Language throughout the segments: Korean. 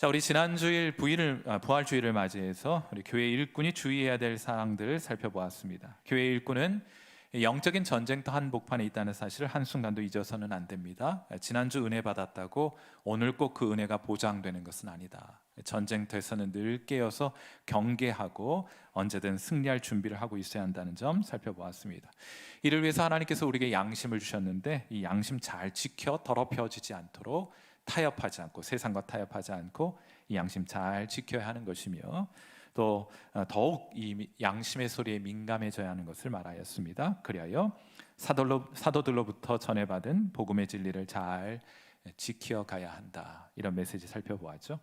자, 우리 지난 주일 부활주일을 맞이해서 우리 교회 일꾼이 주의해야 될 사항들을 살펴보았습니다. 교회 일꾼은 영적인 전쟁터 한복판에 있다는 사실을 한순간도 잊어서는 안 됩니다. 지난주 은혜 받았다고 오늘 꼭 그 은혜가 보장되는 것은 아니다. 전쟁터에서는 늘 깨어서 경계하고 언제든 승리할 준비를 하고 있어야 한다는 점 살펴보았습니다. 이를 위해서 하나님께서 우리에게 양심을 주셨는데 이 양심 잘 지켜 더럽혀지지 않도록 타협하지 않고, 세상과 타협하지 않고 이 양심 잘 지켜야 하는 것이며, 또 더욱 이 양심의 소리에 민감해져야 하는 것을 말하였습니다. 그리하여 사도들로부터 전해받은 복음의 진리를 잘 지켜가야 한다, 이런 메시지 살펴보았죠.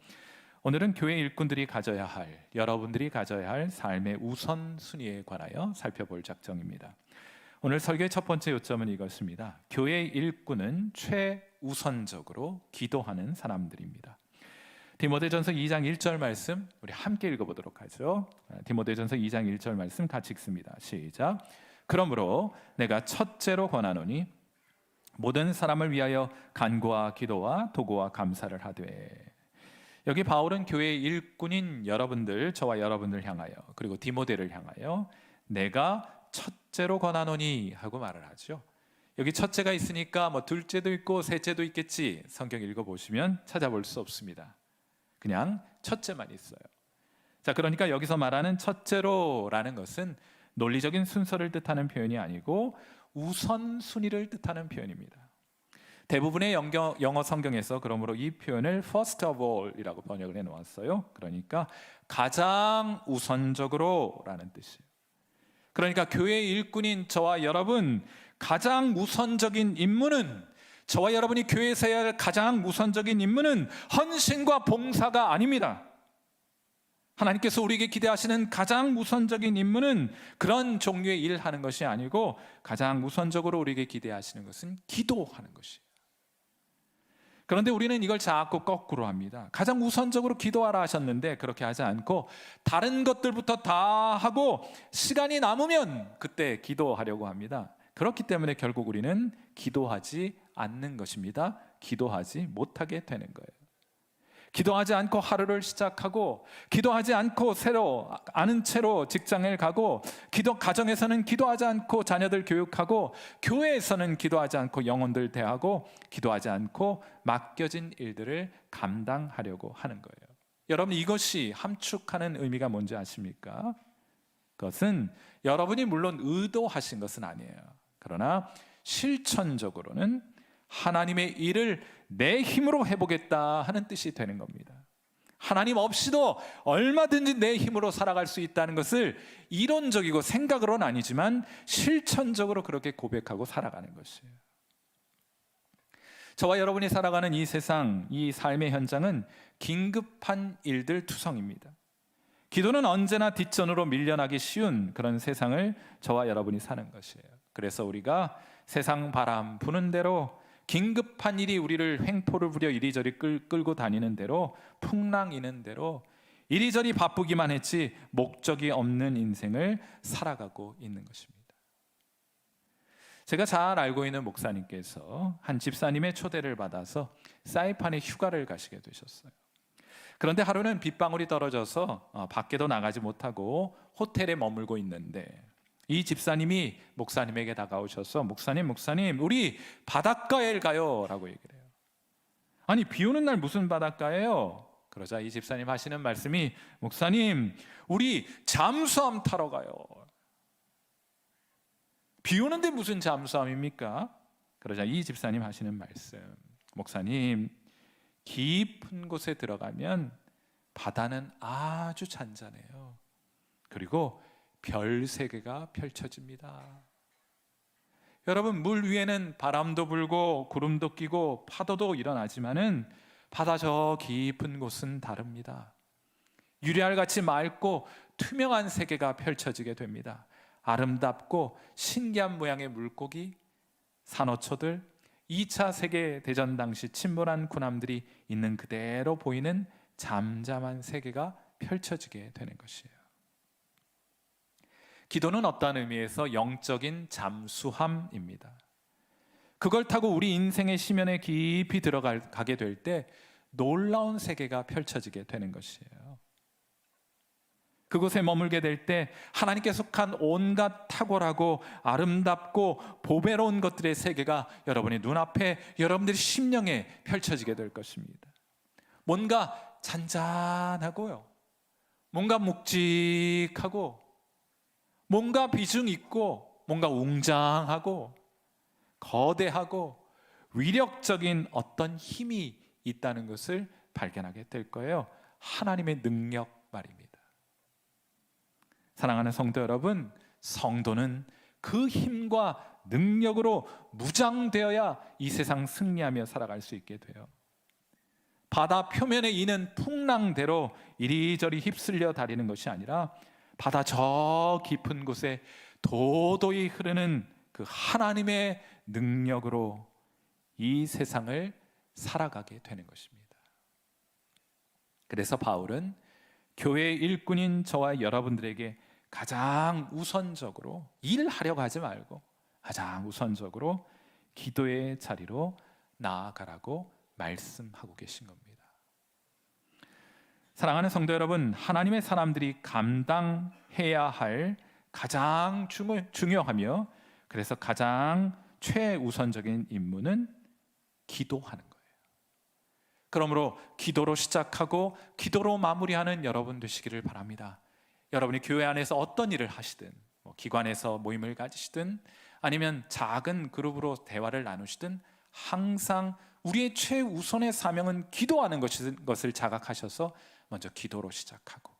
오늘은 교회 일꾼들이 가져야 할, 여러분들이 가져야 할 삶의 우선순위에 관하여 살펴볼 작정입니다. 오늘 설교의 첫 번째 요점은 이것입니다. 교회 일꾼은 최우선적으로 기도하는 사람들입니다. 디모데전서 2장 1절 말씀 우리 함께 읽어보도록 하죠. 디모데전서 2장 1절 말씀 같이 읽습니다. 시작. 그러므로 내가 첫째로 권하노니 모든 사람을 위하여 간구와 기도와 도구와 감사를 하되. 여기 바울은 교회 일꾼인 여러분들, 저와 여러분들 향하여, 그리고 디모데를 향하여 내가 첫째로 권하노니 하고 말을 하죠. 여기 첫째가 있으니까 뭐 둘째도 있고 셋째도 있겠지, 성경 읽어보시면 찾아볼 수 없습니다. 그냥 첫째만 있어요. 자, 그러니까 여기서 말하는 첫째로라는 것은 논리적인 순서를 뜻하는 표현이 아니고 우선순위를 뜻하는 표현입니다. 대부분의 영어 성경에서 그러므로 이 표현을 first of all 이라고 번역을 해놓았어요. 그러니까 가장 우선적으로 라는 뜻이에요. 그러니까 교회 일꾼인 저와 여러분, 가장 우선적인 임무는, 저와 여러분이 교회에서 해야 할 가장 우선적인 임무는 헌신과 봉사가 아닙니다. 하나님께서 우리에게 기대하시는 가장 우선적인 임무는 그런 종류의 일을 하는 것이 아니고, 가장 우선적으로 우리에게 기대하시는 것은 기도하는 것이에요. 그런데 우리는 이걸 자꾸 거꾸로 합니다. 가장 우선적으로 기도하라 하셨는데 그렇게 하지 않고 다른 것들부터 다 하고 시간이 남으면 그때 기도하려고 합니다. 그렇기 때문에 결국 우리는 기도하지 않는 것입니다. 기도하지 못하게 되는 거예요. 기도하지 않고 하루를 시작하고, 기도하지 않고 새로 아는 채로 직장을 가고, 가정에서는 기도하지 않고 자녀들 교육하고, 교회에서는 기도하지 않고 영혼들 대하고, 기도하지 않고 맡겨진 일들을 감당하려고 하는 거예요. 여러분, 이것이 함축하는 의미가 뭔지 아십니까? 그것은 여러분이 물론 의도하신 것은 아니에요. 그러나 실천적으로는 하나님의 일을 내 힘으로 해보겠다 하는 뜻이 되는 겁니다. 하나님 없이도 얼마든지 내 힘으로 살아갈 수 있다는 것을 이론적이고 생각으로는 아니지만 실천적으로 그렇게 고백하고 살아가는 것이에요. 저와 여러분이 살아가는 이 세상, 이 삶의 현장은 긴급한 일들 투성입니다. 기도는 언제나 뒷전으로 밀려나기 쉬운 그런 세상을 저와 여러분이 사는 것이에요. 그래서 우리가 세상 바람 부는 대로, 긴급한 일이 우리를 횡포를 부려 이리저리 끌고 다니는 대로, 풍랑이는 대로 이리저리 바쁘기만 했지 목적이 없는 인생을 살아가고 있는 것입니다. 제가 잘 알고 있는 목사님께서 한 집사님의 초대를 받아서 사이판에 휴가를 가시게 되셨어요. 그런데 하루는 빗방울이 떨어져서 밖에도 나가지 못하고 호텔에 머물고 있는데, 이 집사님이 목사님에게 다가오셔서 목사님 우리 바닷가에 가요 라고 얘기를 해요. 아니, 비 오는 날 무슨 바닷가예요? 그러자 이 집사님 하시는 말씀이, 목사님 우리 잠수함 타러 가요. 비 오는데 무슨 잠수함입니까? 그러자 이 집사님 하시는 말씀, 목사님 깊은 곳에 들어가면 바다는 아주 잔잔해요. 그리고 별 세계가 펼쳐집니다. 여러분, 물 위에는 바람도 불고 구름도 끼고 파도도 일어나지만은 바다 저 깊은 곳은 다릅니다. 유리알같이 맑고 투명한 세계가 펼쳐지게 됩니다. 아름답고 신기한 모양의 물고기, 산호초들, 2차 세계대전 당시 침몰한 군함들이 있는 그대로 보이는 잠잠한 세계가 펼쳐지게 되는 것이에요. 기도는 어떤 의미에서 영적인 잠수함입니다. 그걸 타고 우리 인생의 심연에 깊이 들어가게 될 때 놀라운 세계가 펼쳐지게 되는 것이에요. 그곳에 머물게 될 때 하나님께 속한 온갖 탁월하고 아름답고 보배로운 것들의 세계가 여러분의 눈앞에, 여러분들의 심령에 펼쳐지게 될 것입니다. 뭔가 잔잔하고요, 뭔가 묵직하고, 뭔가 비중 있고, 뭔가 웅장하고 거대하고 위력적인 어떤 힘이 있다는 것을 발견하게 될 거예요. 하나님의 능력 말입니다. 사랑하는 성도 여러분, 성도는 그 힘과 능력으로 무장되어야 이 세상 승리하며 살아갈 수 있게 돼요. 바다 표면에 있는 풍랑대로 이리저리 휩쓸려 다니는 것이 아니라 바다 저 깊은 곳에 도도히 흐르는 그 하나님의 능력으로 이 세상을 살아가게 되는 것입니다. 그래서 바울은 교회의 일꾼인 저와 여러분들에게 가장 우선적으로 일하려고 하지 말고 가장 우선적으로 기도의 자리로 나아가라고 말씀하고 계신 겁니다. 사랑하는 성도 여러분, 하나님의 사람들이 감당해야 할 가장 중요하며 그래서 가장 최우선적인 임무는 기도하는 거예요. 그러므로 기도로 시작하고 기도로 마무리하는 여러분 되시기를 바랍니다. 여러분이 교회 안에서 어떤 일을 하시든, 기관에서 모임을 가지시든 아니면 작은 그룹으로 대화를 나누시든 항상 우리의 최우선의 사명은 기도하는 것을 자각하셔서 먼저 기도로 시작하고,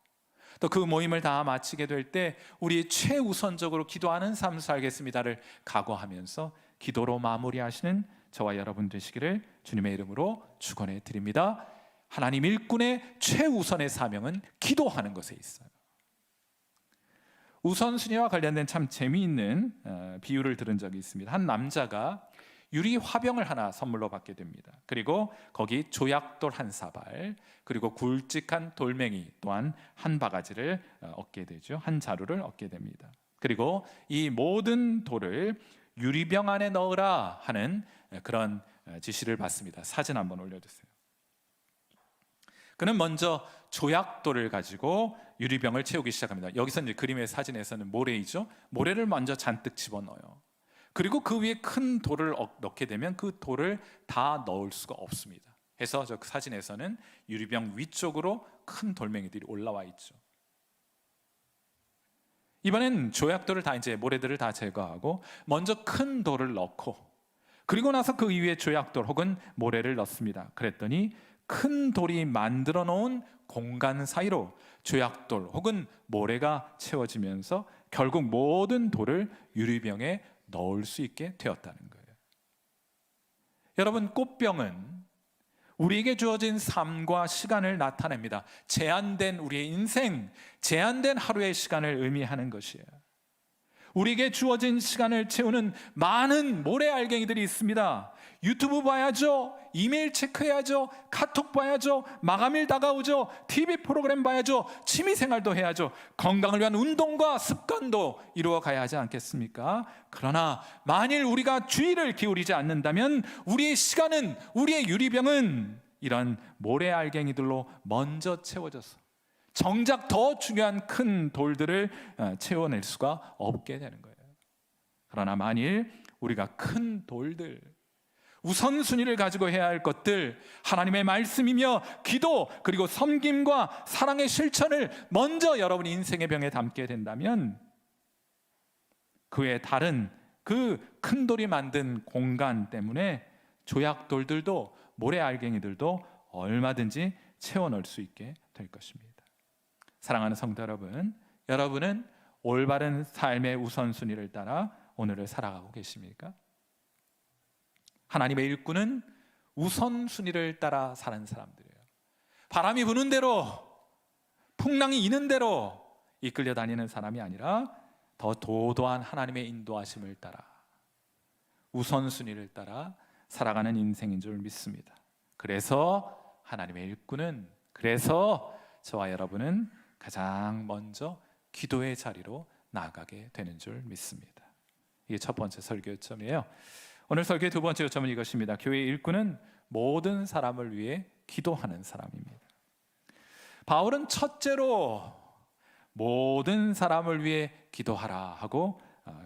또 그 모임을 다 마치게 될 때 우리 최우선적으로 기도하는 삶을 살겠습니다를 각오하면서 기도로 마무리하시는 저와 여러분 되시기를 주님의 이름으로 축원해 드립니다. 하나님 일꾼의 최우선의 사명은 기도하는 것에 있어요. 우선순위와 관련된 참 재미있는 비유를 들은 적이 있습니다. 한 남자가 유리 화병을 하나 선물로 받게 됩니다. 그리고 거기 조약돌 한 사발, 그리고 굵직한 돌멩이 또한 한 바가지를 얻게 되죠. 한 자루를 얻게 됩니다. 그리고 이 모든 돌을 유리병 안에 넣으라 하는 그런 지시를 받습니다. 사진 한번 올려주세요. 그는 먼저 조약돌을 가지고 유리병을 채우기 시작합니다. 여기서 이제 그림의 사진에서는 모래이죠. 모래를 먼저 잔뜩 집어넣어요. 그리고 그 위에 큰 돌을 넣게 되면 그 돌을 다 넣을 수가 없습니다. 해서 저 사진에서는 유리병 위쪽으로 큰 돌멩이들이 올라와 있죠. 이번엔 조약돌을 다 이제 모래들을 다 제거하고 먼저 큰 돌을 넣고, 그리고 나서 그 위에 조약돌 혹은 모래를 넣습니다. 그랬더니 큰 돌이 만들어 놓은 공간 사이로 조약돌 혹은 모래가 채워지면서 결국 모든 돌을 유리병에 넣을 수 있게 되었다는 거예요. 여러분, 꽃병은 우리에게 주어진 삶과 시간을 나타냅니다. 제한된 우리의 인생, 제한된 하루의 시간을 의미하는 것이에요. 우리에게 주어진 시간을 채우는 많은 모래알갱이들이 있습니다. 유튜브 봐야죠, 이메일 체크해야죠, 카톡 봐야죠, 마감일 다가오죠, TV 프로그램 봐야죠, 취미생활도 해야죠, 건강을 위한 운동과 습관도 이루어가야 하지 않겠습니까? 그러나 만일 우리가 주의를 기울이지 않는다면 우리의 시간은, 우리의 유리병은 이런 모래알갱이들로 먼저 채워져서 정작 더 중요한 큰 돌들을 채워낼 수가 없게 되는 거예요. 그러나 만일 우리가 큰 돌들, 우선순위를 가지고 해야 할 것들, 하나님의 말씀이며 기도, 그리고 섬김과 사랑의 실천을 먼저 여러분의 인생의 병에 담게 된다면 그 외에 다른 그 큰 돌이 만든 공간 때문에 조약돌들도 모래알갱이들도 얼마든지 채워넣을 수 있게 될 것입니다. 사랑하는 성도 여러분, 여러분은 올바른 삶의 우선순위를 따라 오늘을 살아가고 계십니까? 하나님의 일꾼은 우선순위를 따라 사는 사람들이에요. 바람이 부는 대로, 풍랑이 이는 대로 이끌려 다니는 사람이 아니라 더 도도한 하나님의 인도하심을 따라, 우선순위를 따라 살아가는 인생인 줄 믿습니다. 그래서 하나님의 일꾼은, 그래서 저와 여러분은 가장 먼저 기도의 자리로 나아가게 되는 줄 믿습니다. 이게 첫 번째 설교 요점이에요. 오늘 설교의 두 번째 요점은 이것입니다. 교회의 일꾼은 모든 사람을 위해 기도하는 사람입니다. 바울은 첫째로 모든 사람을 위해 기도하라 하고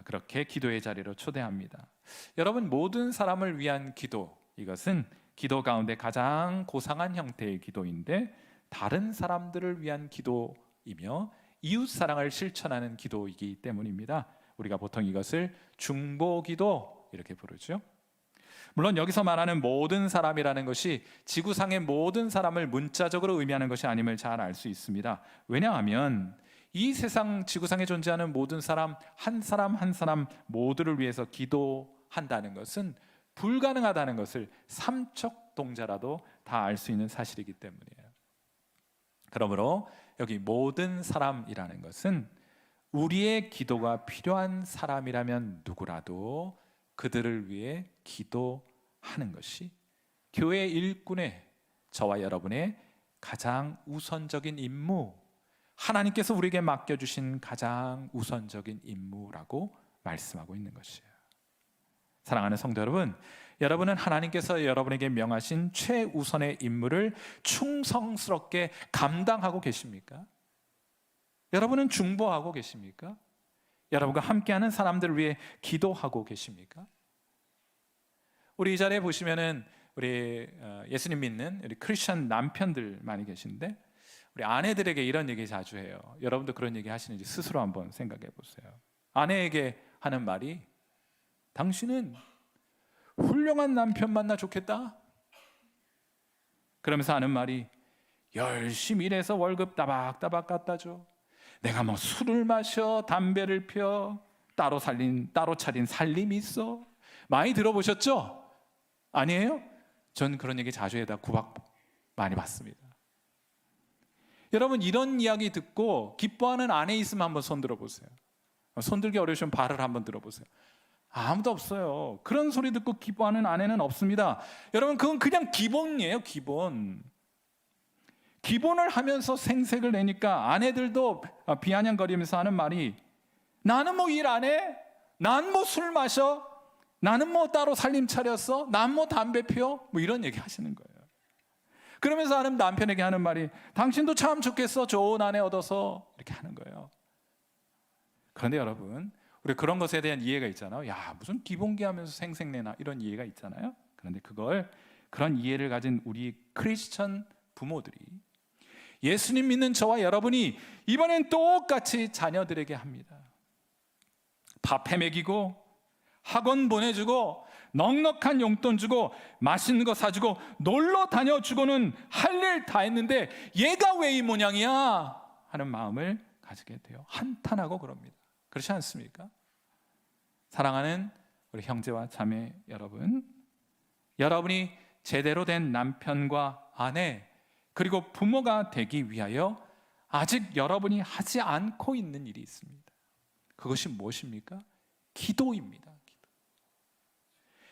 그렇게 기도의 자리로 초대합니다. 여러분, 모든 사람을 위한 기도, 이것은 기도 가운데 가장 고상한 형태의 기도인데 다른 사람들을 위한 기도이며 이웃사랑을 실천하는 기도이기 때문입니다. 우리가 보통 이것을 중보기도 이렇게 부르죠. 물론 여기서 말하는 모든 사람이라는 것이 지구상의 모든 사람을 문자적으로 의미하는 것이 아님을 잘 알 수 있습니다. 왜냐하면 이 세상 지구상에 존재하는 모든 사람 한 사람 모두를 위해서 기도한다는 것은 불가능하다는 것을 삼척 동자라도 다 알 수 있는 사실이기 때문이에요. 그러므로 여기 모든 사람이라는 것은 우리의 기도가 필요한 사람이라면 누구라도 그들을 위해 기도하는 것이 교회 일꾼의 저와 여러분의 가장 우선적인 임무, 하나님께서 우리에게 맡겨주신 가장 우선적인 임무라고 말씀하고 있는 것이에요. 사랑하는 성도 여러분, 여러분은 하나님께서 여러분에게 명하신 최우선의 임무를 충성스럽게 감당하고 계십니까? 여러분은 중보하고 계십니까? 여러분과 함께하는 사람들을 위해 기도하고 계십니까? 우리 이 자리에 보시면은 우리 예수님 믿는 우리 크리스천 남편들 많이 계신데 우리 아내들에게 이런 얘기 자주 해요. 여러분도 그런 얘기 하시는지 스스로 한번 생각해 보세요. 아내에게 하는 말이 당신은 훌륭한 남편 만나 좋겠다. 그러면서 하는 말이 열심히 일해서 월급 따박따박 갖다 줘. 내가 뭐 술을 마셔, 담배를 펴, 따로 차린 살림이 있어. 많이 들어보셨죠? 아니에요? 전 그런 얘기 자주 해다 구박 많이 받습니다. 여러분, 이런 이야기 듣고 기뻐하는 아내 있으면 한번 손 들어보세요. 손 들기 어려우시면 발을 한번 들어보세요. 아무도 없어요. 그런 소리 듣고 기뻐하는 아내는 없습니다. 여러분, 그건 그냥 기본이에요. 기본을 하면서 생색을 내니까 아내들도 비아냥거리면서 하는 말이 나는 뭐 일 안 해? 난 뭐 술 마셔? 나는 뭐 따로 살림 차렸어? 난 뭐 담배 피워? 뭐 이런 얘기 하시는 거예요. 그러면서 하는 남편에게 하는 말이 당신도 참 좋겠어. 좋은 아내 얻어서. 이렇게 하는 거예요. 그런데 여러분, 우리 그런 것에 대한 이해가 있잖아요. 야, 무슨 기본기 하면서 생색내나 이런 이해가 있잖아요. 그런데 그런 이해를 가진 우리 크리스천 부모들이 예수님 믿는 저와 여러분이 이번엔 똑같이 자녀들에게 합니다. 밥 해먹이고 학원 보내주고 넉넉한 용돈 주고 맛있는 거 사주고 놀러 다녀주고는 할 일 다 했는데 얘가 왜 이 모양이야? 하는 마음을 가지게 돼요. 한탄하고 그럽니다. 그렇지 않습니까? 사랑하는 우리 형제와 자매 여러분, 여러분이 제대로 된 남편과 아내 그리고 부모가 되기 위하여 아직 여러분이 하지 않고 있는 일이 있습니다. 그것이 무엇입니까? 기도입니다.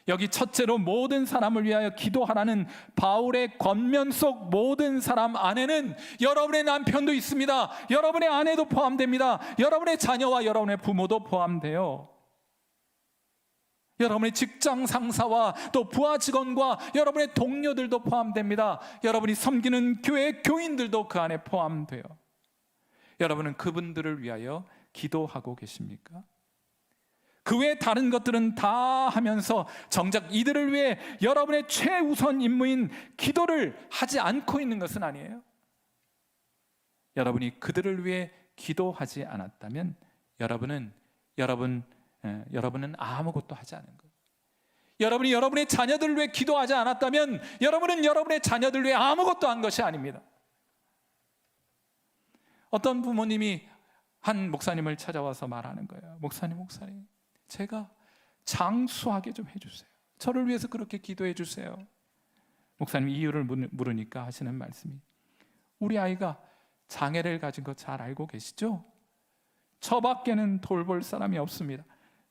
여기 첫째로 모든 사람을 위하여 기도하라는 바울의 권면 속 모든 사람 안에는 여러분의 남편도 있습니다. 여러분의 아내도 포함됩니다. 여러분의 자녀와 여러분의 부모도 포함돼요. 여러분의 직장 상사와 또 부하 직원과 여러분의 동료들도 포함됩니다. 여러분이 섬기는 교회 교인들도 그 안에 포함돼요. 여러분은 그분들을 위하여 기도하고 계십니까? 그 외 다른 것들은 다 하면서 정작 이들을 위해 여러분의 최우선 임무인 기도를 하지 않고 있는 것은 아니에요? 여러분이 그들을 위해 기도하지 않았다면 여러분은 아무것도 하지 않은 거예요. 여러분이 여러분의 자녀들을 위해 기도하지 않았다면 여러분은 여러분의 자녀들을 위해 아무것도 한 것이 아닙니다. 어떤 부모님이 한 목사님을 찾아와서 말하는 거예요. 목사님, 제가 장수하게 좀 해주세요. 저를 위해서 그렇게 기도해 주세요. 목사님 이유를 물으니까 하시는 말씀이 우리 아이가 장애를 가진 거 잘 알고 계시죠? 저밖에는 돌볼 사람이 없습니다.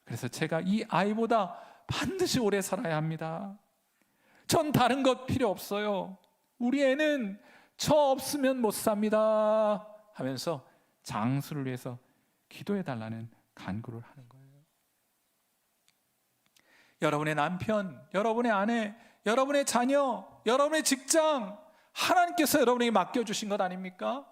그래서 제가 이 아이보다 반드시 오래 살아야 합니다. 전 다른 것 필요 없어요. 우리 애는 저 없으면 못 삽니다 하면서 장수를 위해서 기도해 달라는 간구를 하는 거예요. 여러분의 남편, 여러분의 아내, 여러분의 자녀, 여러분의 직장, 하나님께서 여러분에게 맡겨주신 것 아닙니까?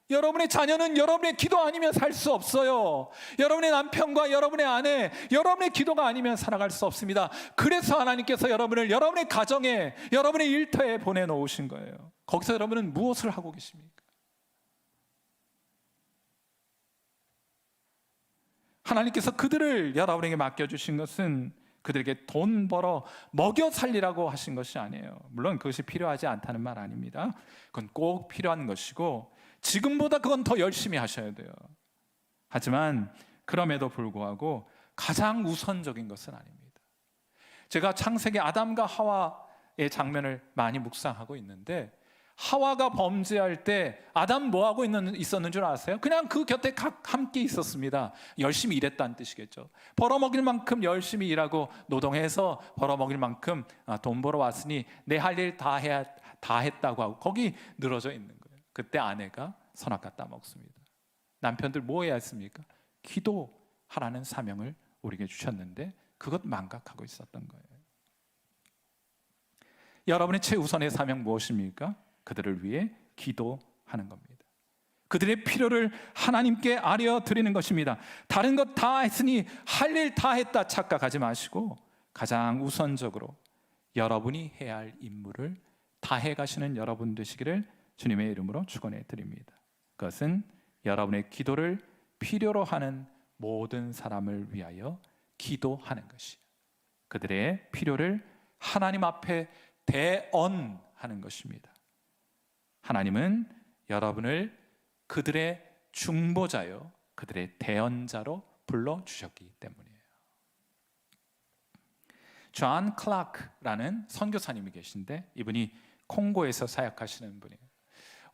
여러분의 자녀는 여러분의 기도 아니면 살 수 없어요. 여러분의 남편과 여러분의 아내, 여러분의 기도가 아니면 살아갈 수 없습니다. 그래서 하나님께서 여러분을 여러분의 가정에, 여러분의 일터에 보내놓으신 거예요. 거기서 여러분은 무엇을 하고 계십니까? 하나님께서 그들을 여러분에게 맡겨주신 것은 그들에게 돈 벌어 먹여 살리라고 하신 것이 아니에요. 물론 그것이 필요하지 않다는 말 아닙니다. 그건 꼭 필요한 것이고 지금보다 그건 더 열심히 하셔야 돼요. 하지만 그럼에도 불구하고 가장 우선적인 것은 아닙니다. 제가 창세기 아담과 하와의 장면을 많이 묵상하고 있는데 하와가 범죄할 때 아담 뭐하고 있었는 줄 아세요? 그냥 그 곁에 함께 있었습니다. 열심히 일했다는 뜻이겠죠. 벌어먹일 만큼 열심히 일하고 노동해서 벌어먹일 만큼 돈 벌어 왔으니 내 할 일 다 했다고 하고 거기 늘어져 있는 거예요. 그때 아내가 선악과 따먹습니다. 남편들 뭐 해야 했습니까? 기도하라는 사명을 우리에게 주셨는데 그것 망각하고 있었던 거예요. 여러분의 최우선의 사명 무엇입니까? 그들을 위해 기도하는 겁니다. 그들의 필요를 하나님께 아뢰어드리는 것입니다. 다른 것 다 했으니 할 일 다 했다 착각하지 마시고 가장 우선적으로 여러분이 해야 할 임무를 다 해가시는 여러분 되시기를 주님의 이름으로 축원해 드립니다. 그것은 여러분의 기도를 필요로 하는 모든 사람을 위하여 기도하는 것이에요. 그들의 필요를 하나님 앞에 대언하는 것입니다. 하나님은 여러분을 그들의 중보자요, 그들의 대언자로 불러주셨기 때문이에요. 존 클라크라는 선교사님이 계신데 이분이 콩고에서 사역하시는 분이에요.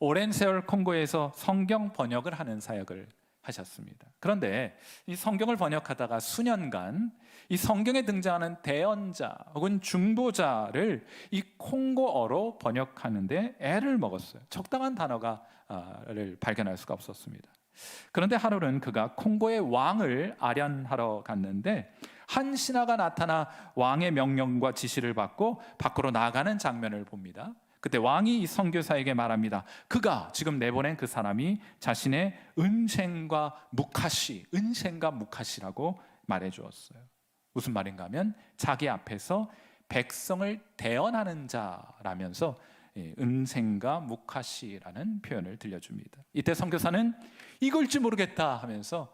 오랜 세월 콩고에서 성경 번역을 하는 사역을 하셨습니다. 그런데 이 성경을 번역하다가 수년간 이 성경에 등장하는 대언자 혹은 중보자를 이 콩고어로 번역하는데 애를 먹었어요. 적당한 단어를 발견할 수가 없었습니다. 그런데 하루는 그가 콩고의 왕을 아련하러 갔는데 한 신하가 나타나 왕의 명령과 지시를 받고 밖으로 나가는 장면을 봅니다. 그때 왕이 이 선교사에게 말합니다. 그가 지금 내보낸 그 사람이 자신의 은생과 무카시라고 말해 주었어요. 무슨 말인가 하면 자기 앞에서 백성을 대언하는 자라면서 은생과 무카시라는 표현을 들려줍니다. 이때 선교사는 읽을지 모르겠다 하면서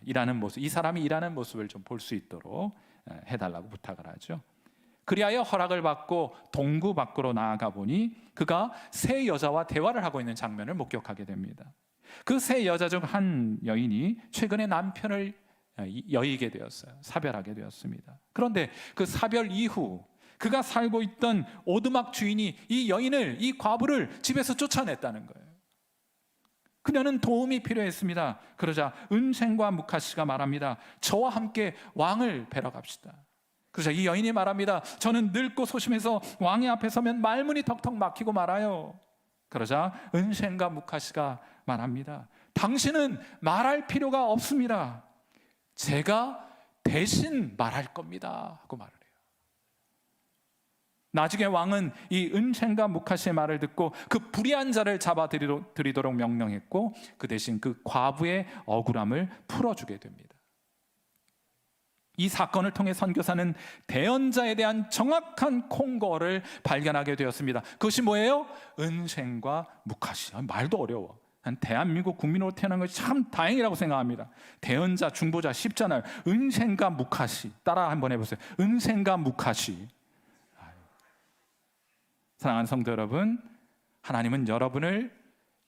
일하는 모습, 이 사람이 일하는 모습을 좀 볼 수 있도록 해달라고 부탁을 하죠. 그리하여 허락을 받고 동구 밖으로 나아가 보니 그가 세 여자와 대화를 하고 있는 장면을 목격하게 됩니다. 그 세 여자 중 한 여인이 최근에 남편을 여의게 되었어요. 사별하게 되었습니다. 그런데 그 사별 이후 그가 살고 있던 오두막 주인이 이 여인을, 이 과부를 집에서 쫓아냈다는 거예요. 그녀는 도움이 필요했습니다. 그러자 은생과 무카시가 말합니다. 저와 함께 왕을 뵈러 갑시다. 그러자 이 여인이 말합니다. 저는 늙고 소심해서 왕의 앞에 서면 말문이 턱턱 막히고 말아요. 그러자 은생과 무카시가 말합니다. 당신은 말할 필요가 없습니다. 제가 대신 말할 겁니다 하고 말을 해요. 나중에 왕은 이 은생과 무카시의 말을 듣고 그 불의한 자를 잡아들이도록 명령했고 그 대신 그 과부의 억울함을 풀어주게 됩니다. 이 사건을 통해 선교사는 대언자에 대한 정확한 콩고어를 발견하게 되었습니다. 그것이 뭐예요? 은생과 무카시. 말도 어려워. 난 대한민국 국민으로 태어난 것이 참 다행이라고 생각합니다. 대언자, 중보자 쉽잖아요. 은생과 무카시. 따라 한번 해보세요. 은생과 무카시. 사랑하는 성도 여러분, 하나님은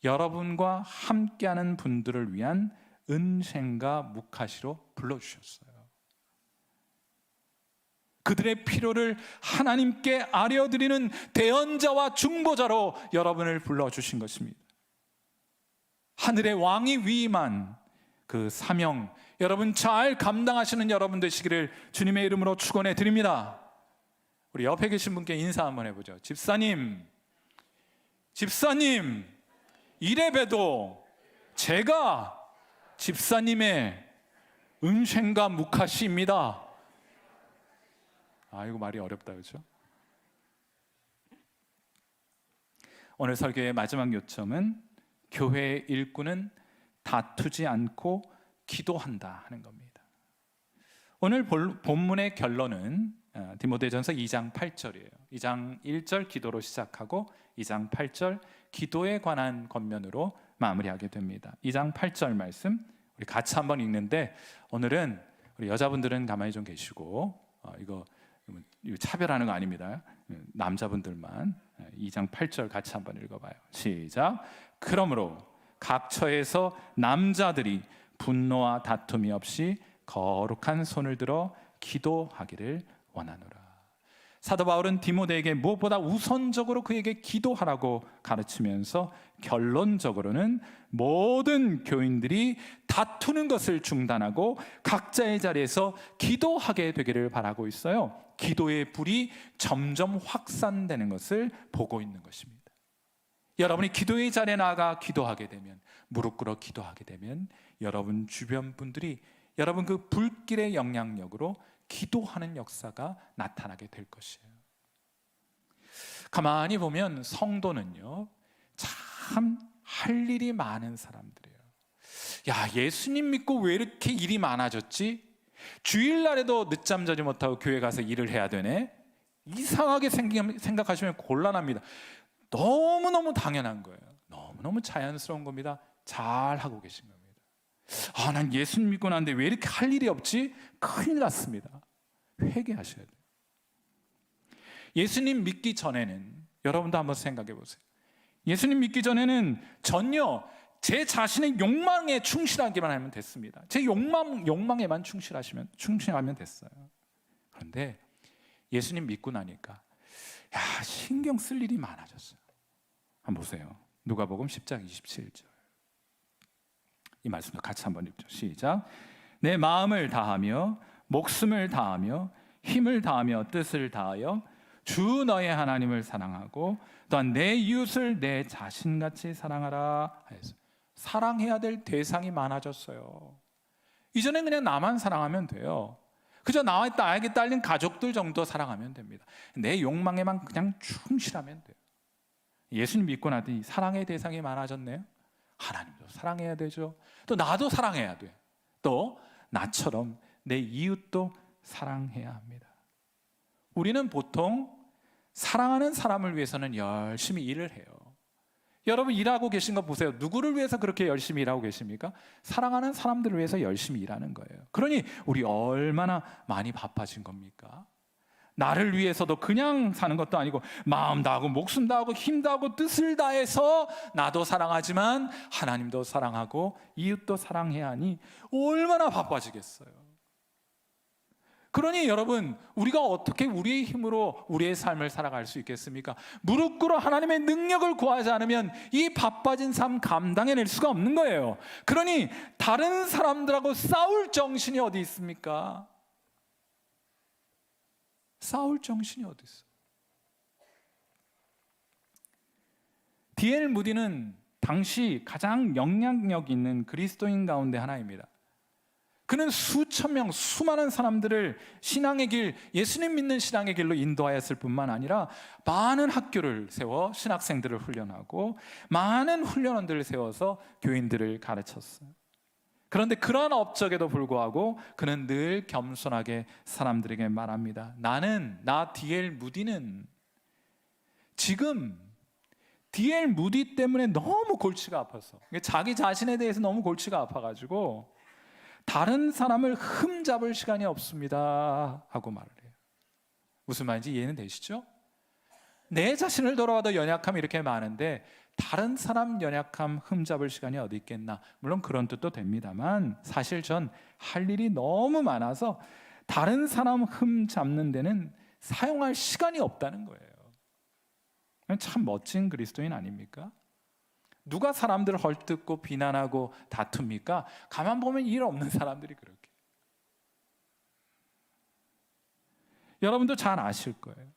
여러분과 함께하는 분들을 위한 은생과 무카시로 불러주셨어요. 그들의 필요를 하나님께 아뢰어드리는 대언자와 중보자로 여러분을 불러주신 것입니다. 하늘의 왕이 위임한 그 사명, 여러분 잘 감당하시는 여러분 되시기를 주님의 이름으로 축원해 드립니다. 우리 옆에 계신 분께 인사 한번 해보죠. 집사님, 이래봬도 제가 집사님의 은생과 무카시입니다. 이거 말이 어렵다, 그렇죠? 오늘 설교의 마지막 요점은 교회의 일꾼은 다투지 않고 기도한다 하는 겁니다. 오늘 본문의 결론은 디모데전서 2장 8절이에요. 2장 1절 기도로 시작하고 2장 8절 기도에 관한 권면으로 마무리하게 됩니다. 2장 8절 말씀 우리 같이 한번 읽는데, 오늘은 우리 여자분들은 가만히 좀 계시고, 이거 차별하는 거 아닙니다. 남자분들만 2장 8절 같이 한번 읽어봐요. 시작. 그러므로 각 처에서 남자들이 분노와 다툼이 없이 거룩한 손을 들어 기도하기를 원하노라. 사도 바울은 디모데에게 무엇보다 우선적으로 그에게 기도하라고 가르치면서 결론적으로는 모든 교인들이 다투는 것을 중단하고 각자의 자리에서 기도하게 되기를 바라고 있어요. 기도의 불이 점점 확산되는 것을 보고 있는 것입니다. 여러분이 기도의 자리에 나아가 기도하게 되면, 무릎 꿇어 기도하게 되면 여러분 주변 분들이 여러분 그 불길의 영향력으로 기도하는 역사가 나타나게 될 것이에요. 가만히 보면 성도는요, 참 할 일이 많은 사람들이에요. 야, 예수님 믿고 왜 이렇게 일이 많아졌지? 주일날에도 늦잠 자지 못하고 교회 가서 일을 해야 되네? 이상하게 생각하시면 곤란합니다. 너무너무 당연한 거예요. 너무너무 자연스러운 겁니다. 잘 하고 계신 겁니다. 아, 난 예수님 믿고 나는데 왜 이렇게 할 일이 없지? 큰일 났습니다. 회개하셔야 돼요. 예수님 믿기 전에는, 여러분도 한번 생각해 보세요. 예수님 믿기 전에는 전혀 제 자신의 욕망에 충실하기만 하면 됐습니다. 제 욕망에만 충실하면 됐어요. 그런데 예수님 믿고 나니까 신경 쓸 일이 많아졌어요. 한번 보세요. 누가복음 10장 27절. 이 말씀도 같이 한번 읽죠. 시작. 내 마음을 다하며 목숨을 다하며 힘을 다하며 뜻을 다하여 주 너의 하나님을 사랑하고 또한 내 이웃을 내 자신같이 사랑하라. 사랑해야 될 대상이 많아졌어요. 이전엔 그냥 나만 사랑하면 돼요. 그저 나에게 딸린 가족들 정도 사랑하면 됩니다. 내 욕망에만 그냥 충실하면 돼요. 예수님 믿고 나더니 사랑의 대상이 많아졌네요. 하나님도 사랑해야 되죠. 또 나도 사랑해야 돼. 또 나처럼 내 이웃도 사랑해야 합니다. 우리는 보통 사랑하는 사람을 위해서는 열심히 일을 해요. 여러분 일하고 계신 거 보세요. 누구를 위해서 그렇게 열심히 일하고 계십니까? 사랑하는 사람들을 위해서 열심히 일하는 거예요. 그러니 우리 얼마나 많이 바빠진 겁니까? 나를 위해서도 그냥 사는 것도 아니고 마음 다하고 목숨 다하고 힘 다하고 뜻을 다해서 나도 사랑하지만 하나님도 사랑하고 이웃도 사랑해야 하니 얼마나 바빠지겠어요. 그러니 여러분, 우리가 어떻게 우리의 힘으로 우리의 삶을 살아갈 수 있겠습니까? 무릎 꿇어 하나님의 능력을 구하지 않으면 이 바빠진 삶 감당해낼 수가 없는 거예요. 그러니 다른 사람들하고 싸울 정신이 어디 있습니까? 싸울 정신이 어디 있어? D.L. 무디는 당시 가장 영향력 있는 그리스도인 가운데 하나입니다. 그는 수천 명, 수많은 사람들을 신앙의 길, 예수님 믿는 신앙의 길로 인도하였을 뿐만 아니라 많은 학교를 세워 신학생들을 훈련하고 많은 훈련원들을 세워서 교인들을 가르쳤어요. 그런데 그러한 업적에도 불구하고 그는 늘 겸손하게 사람들에게 말합니다. 나 D.L. 무디는 지금 D.L. 무디 때문에 너무 골치가 아파서, 자기 자신에 대해서 너무 골치가 아파가지고 다른 사람을 흠잡을 시간이 없습니다 하고 말을 해요. 무슨 말인지 이해는 되시죠? 내 자신을 돌아봐도 연약함이 이렇게 많은데 다른 사람 연약함 흠잡을 시간이 어디 있겠나. 물론 그런 뜻도 됩니다만 사실 전 할 일이 너무 많아서 다른 사람 흠잡는 데는 사용할 시간이 없다는 거예요. 참 멋진 그리스도인 아닙니까? 누가 사람들을 헐뜯고 비난하고 다툽니까? 가만 보면 일 없는 사람들이 그렇게. 여러분도 잘 아실 거예요.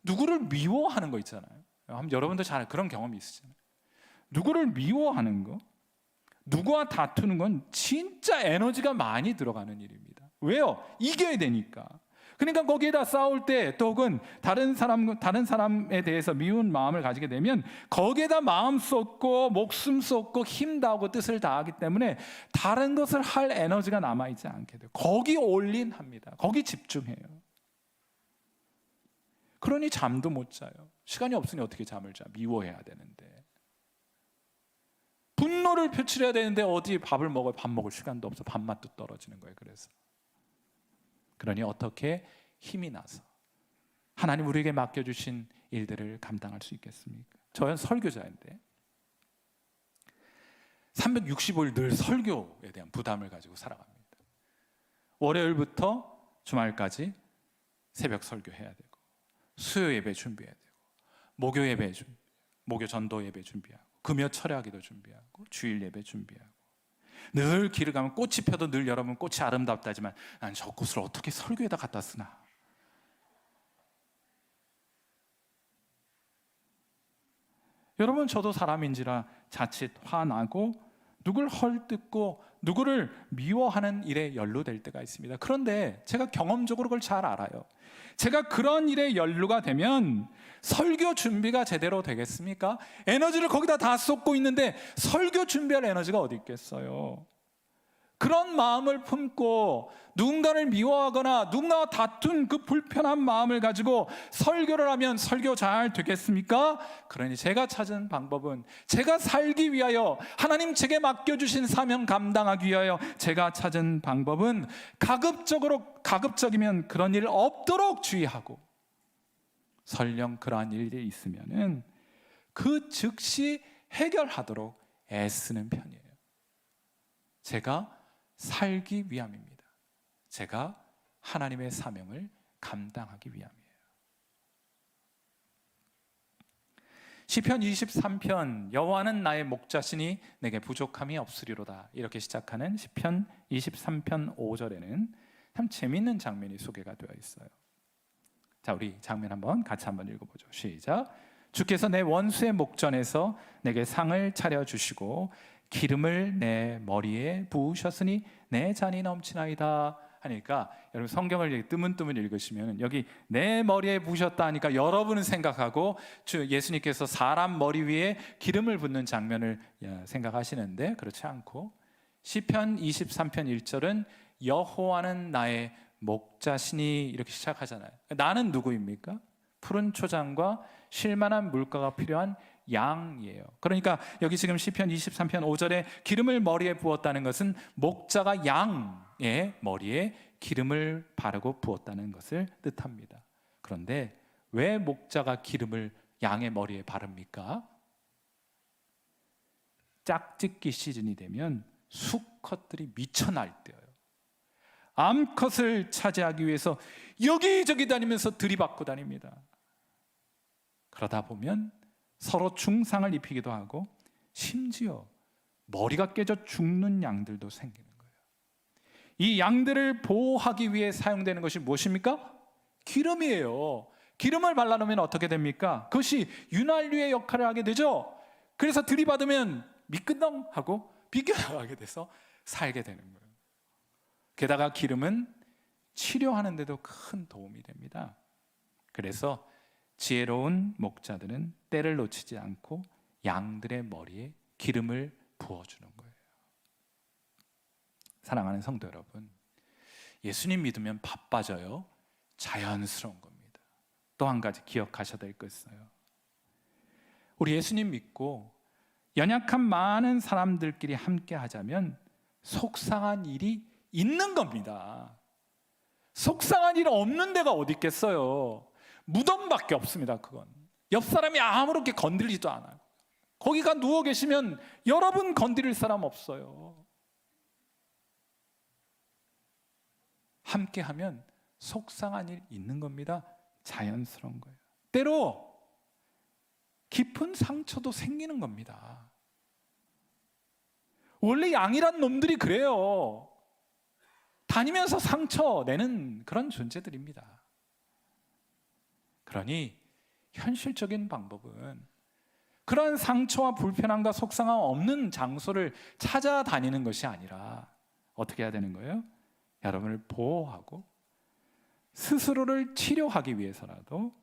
누구를 미워하는 거 있잖아요. 여러분도 잘 그런 경험이 있으시잖아요. 누구를 미워하는 거, 누구와 다투는 건 진짜 에너지가 많이 들어가는 일입니다. 왜요? 이겨야 되니까. 그러니까 거기에다 싸울 때 또 혹은 다른 사람에 대해서 미운 마음을 가지게 되면 거기에다 마음 쏟고 목숨 쏟고 힘 다하고 뜻을 다하기 때문에 다른 것을 할 에너지가 남아있지 않게 돼요. 거기 올인합니다. 거기 집중해요. 그러니 잠도 못 자요. 시간이 없으니 어떻게 잠을 자? 미워해야 되는데. 분노를 표출해야 되는데 어디 밥을 먹어요? 밥 먹을 시간도 없어. 밥맛도 떨어지는 거예요. 그러니 어떻게 힘이 나서 하나님 우리에게 맡겨주신 일들을 감당할 수 있겠습니까? 저는 설교자인데 365일 늘 설교에 대한 부담을 가지고 살아갑니다. 월요일부터 주말까지 새벽 설교해야 되고 수요 예배 준비해야 되고 목요 예배 목요 전도 예배 준비하고 금요 철야기도 준비하고 주일 예배 준비하고 늘 길을 가면 꽃이 펴도 늘 여러분 꽃이 아름답다지만 난 저 꽃을 어떻게 설교에다 갖다 쓰나. 여러분 저도 사람인지라 자칫 화나고 누굴 헐뜯고 누구를 미워하는 일에 연루될 때가 있습니다. 그런데 제가 경험적으로 그걸 잘 알아요. 제가 그런 일에 연루가 되면 설교 준비가 제대로 되겠습니까? 에너지를 거기다 다 쏟고 있는데 설교 준비할 에너지가 어디 있겠어요? 그런 마음을 품고 누군가를 미워하거나 누군가와 다툰 그 불편한 마음을 가지고 설교를 하면 설교 잘 되겠습니까? 그러니 제가 찾은 방법은 제가 살기 위하여 하나님 제게 맡겨주신 사명 감당하기 위하여 제가 찾은 방법은 가급적이면 그런 일 없도록 주의하고 설령 그러한 일이 있으면은 그 즉시 해결하도록 애쓰는 편이에요. 제가 살기 위함입니다. 제가 하나님의 사명을 감당하기 위함이에요. 시편 23편 여호와는 나의 목자시니 내게 부족함이 없으리로다 이렇게 시작하는 시편 23편 5절에는 참 재미있는 장면이 소개가 되어 있어요. 자, 우리 장면 같이 한번 읽어보죠. 시작. 주께서 내 원수의 목전에서 내게 상을 차려주시고 기름을 내 머리에 부으셨으니 내 잔이 넘치나이다 하니까 여러분 성경을 뜨문뜨문 읽으시면 여기 내 머리에 부으셨다 하니까 여러분은 생각하고 예수님께서 사람 머리 위에 기름을 붓는 장면을 생각하시는데 그렇지 않고 시편 23편 1절은 여호와는 나의 목자시니 이렇게 시작하잖아요. 나는 누구입니까? 푸른 초장과 쉴만한 물가가 필요한 양이에요. 그러니까 여기 지금 시편 23편 5절에 기름을 머리에 부었다는 것은 목자가 양의 머리에 기름을 바르고 부었다는 것을 뜻합니다. 그런데 왜 목자가 기름을 양의 머리에 바릅니까? 짝짓기 시즌이 되면 수컷들이 미쳐 날뛰어요. 암컷을 차지하기 위해서 여기저기 다니면서 들이받고 다닙니다. 그러다 보면 서로 중상을 입히기도 하고 심지어 머리가 깨져 죽는 양들도 생기는 거예요. 이 양들을 보호하기 위해 사용되는 것이 무엇입니까? 기름이에요. 기름을 발라놓으면 어떻게 됩니까? 그것이 윤활유의 역할을 하게 되죠. 그래서 들이받으면 미끈덩하고 비껴나가게 돼서 살게 되는 거예요. 게다가 기름은 치료하는 데도 큰 도움이 됩니다. 그래서 지혜로운 목자들은 때를 놓치지 않고 양들의 머리에 기름을 부어주는 거예요. 사랑하는 성도 여러분, 예수님 믿으면 바빠져요. 자연스러운 겁니다. 또 한 가지 기억하셔야 될 거 있어요. 우리 예수님 믿고 연약한 많은 사람들끼리 함께 하자면 속상한 일이 있는 겁니다. 속상한 일 없는 데가 어디 있겠어요. 무덤밖에 없습니다. 그건 옆 사람이 아무렇게 건들리지도 않아요. 거기가 누워 계시면 여러분 건드릴 사람 없어요. 함께하면 속상한 일 있는 겁니다. 자연스러운 거예요. 때로 깊은 상처도 생기는 겁니다. 원래 양이란 놈들이 그래요. 다니면서 상처 내는 그런 존재들입니다. 그러니 현실적인 방법은 그런 상처와 불편함과 속상함 없는 장소를 찾아다니는 것이 아니라 어떻게 해야 되는 거예요? 여러분을 보호하고 스스로를 치료하기 위해서라도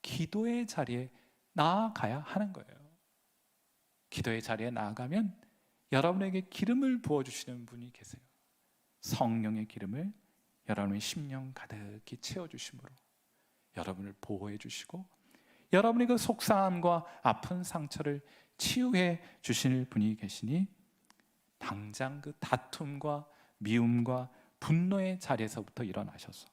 기도의 자리에 나아가야 하는 거예요. 기도의 자리에 나아가면 여러분에게 기름을 부어주시는 분이 계세요. 성령의 기름을 여러분의 심령 가득히 채워주심으로 여러분을 보호해 주시고 여러분의 그 속상함과 아픈 상처를 치유해 주실 분이 계시니 당장 그 다툼과 미움과 분노의 자리에서부터 일어나셔서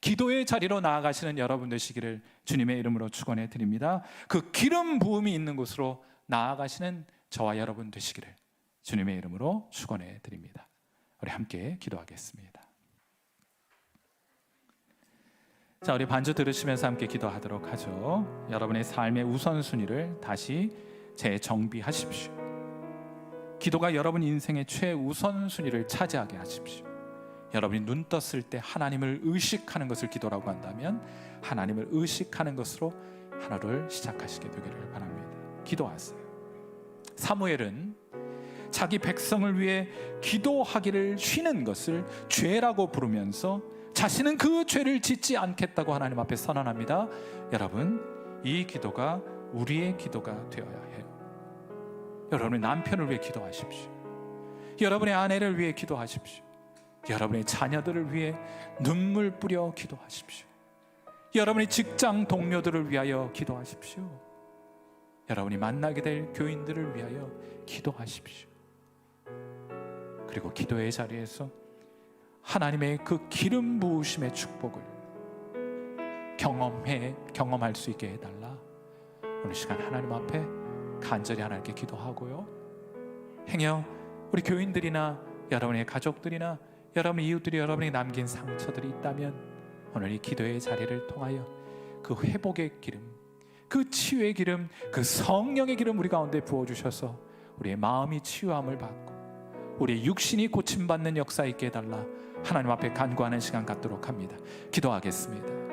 기도의 자리로 나아가시는 여러분 되시기를 주님의 이름으로 축원해 드립니다. 그 기름 부음이 있는 곳으로 나아가시는 저와 여러분 되시기를 주님의 이름으로 축원해 드립니다. 우리 함께 기도하겠습니다. 자, 우리 반주 들으시면서 함께 기도하도록 하죠. 여러분의 삶의 우선순위를 다시 재정비하십시오. 기도가 여러분 인생의 최우선순위를 차지하게 하십시오. 여러분이 눈 떴을 때 하나님을 의식하는 것을 기도라고 한다면 하나님을 의식하는 것으로 하루를 시작하시게 되기를 바랍니다. 기도하세요. 사무엘은 자기 백성을 위해 기도하기를 쉬는 것을 죄라고 부르면서 자신은 그 죄를 짓지 않겠다고 하나님 앞에 선언합니다. 여러분, 이 기도가 우리의 기도가 되어야 해요. 여러분의 남편을 위해 기도하십시오. 여러분의 아내를 위해 기도하십시오. 여러분의 자녀들을 위해 눈물 뿌려 기도하십시오. 여러분의 직장 동료들을 위하여 기도하십시오. 여러분이 만나게 될 교인들을 위하여 기도하십시오. 그리고 기도의 자리에서 하나님의 그 기름 부으심의 축복을 경험할 수 있게 해달라. 오늘 시간 하나님 앞에 간절히 하나님께 기도하고요. 행여 우리 교인들이나 여러분의 가족들이나 여러분의 이웃들이 여러분이 남긴 상처들이 있다면 오늘 이 기도의 자리를 통하여 그 회복의 기름, 그 치유의 기름, 그 성령의 기름 우리 가운데 부어주셔서 우리의 마음이 치유함을 받고 우리의 육신이 고침받는 역사 있게 해달라. 하나님 앞에 간구하는 시간 갖도록 합니다. 기도하겠습니다.